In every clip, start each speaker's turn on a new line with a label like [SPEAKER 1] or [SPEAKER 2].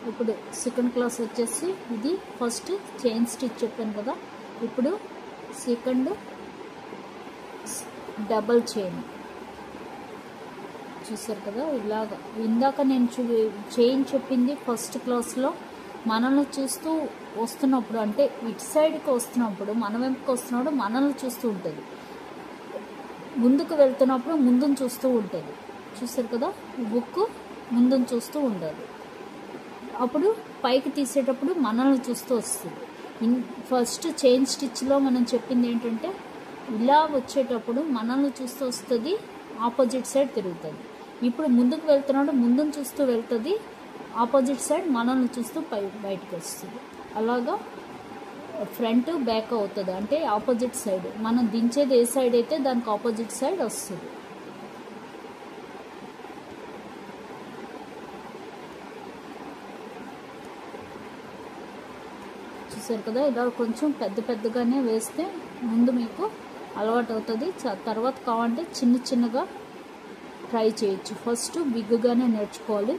[SPEAKER 1] ఇప్పుడు second class వచ్చేసి ఇది ఫస్ట్ చైన్ స్టిచ్ చెప్పాను కదా, ఇప్పుడు సెకండ్ డబల్ చైన్. చూసారు కదా, ఇలాగ ఇందాక నేను చైన్ చెప్పింది ఫస్ట్ క్లాస్లో మనల్ని చూస్తూ వస్తున్నప్పుడు, అంటే ఇటు సైడ్కి వస్తున్నప్పుడు, మన వెంపుకి వస్తున్నప్పుడు మనల్ని చూస్తూ ఉంటుంది, ముందుకు వెళ్తున్నప్పుడు ముందుని చూస్తూ ఉంటుంది. చూసారు కదా, బుక్ ముందుని చూస్తూ ఉండాలి. అప్పుడు పైకి తీసేటప్పుడు మనల్ని చూస్తూ వస్తుంది. ఫస్ట్ చైన్ స్టిచ్లో మనం చెప్పింది ఏంటంటే ఇలా వచ్చేటప్పుడు మనల్ని చూస్తూ వస్తుంది, ఆపోజిట్ సైడ్ తిరుగుతుంది. ఇప్పుడు ముందుకు వెళ్తున్నాడు, ముందుని చూస్తూ వెళ్తుంది, ఆపోజిట్ సైడ్ మనల్ని చూస్తూ బయటకు వస్తుంది. అలాగా ఫ్రంట్ బ్యాక్ అవుతుంది, అంటే ఆపోజిట్ సైడ్. మనం దించేది ఏ సైడ్ అయితే దానికి ఆపోజిట్ సైడ్ వస్తుంది. చూసారు కదా, ఇలా కొంచెం పెద్దగానే వేస్తే ముందు మీకు అలవాటు అవుతుంది. తర్వాత కావాలంటే చిన్నగా ట్రై చేయొచ్చు. ఫస్ట్ బిగ్గానే నేర్చుకోవాలి.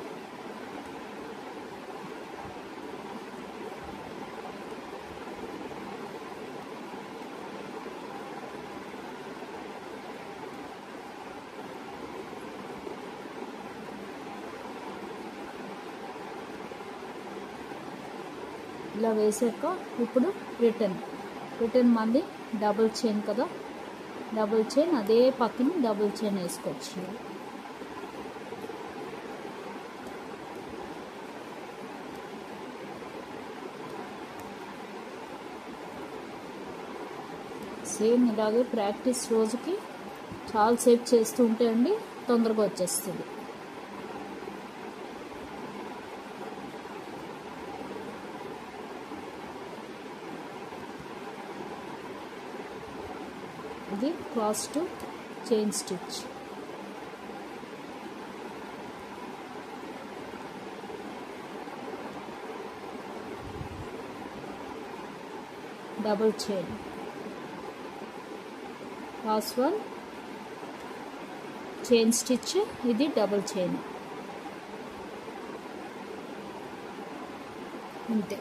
[SPEAKER 1] ఇలా వేసాక ఇప్పుడు రిటర్న్ మళ్ళీ డబుల్ చైన్ కదా, డబుల్ చైన్ అదే పక్కన డబుల్ చైన్ వేసుకోవచ్చు. సేమ్ ఇలాగే ప్రాక్టీస్ రోజుకి చాలాసేపు చేస్తూ ఉంటే అండి తొందరగా వచ్చేస్తుంది. ఇది cross to chain stitch. Double chain, last one chain stitch, ఇది డబుల్ చైన్. అంతే.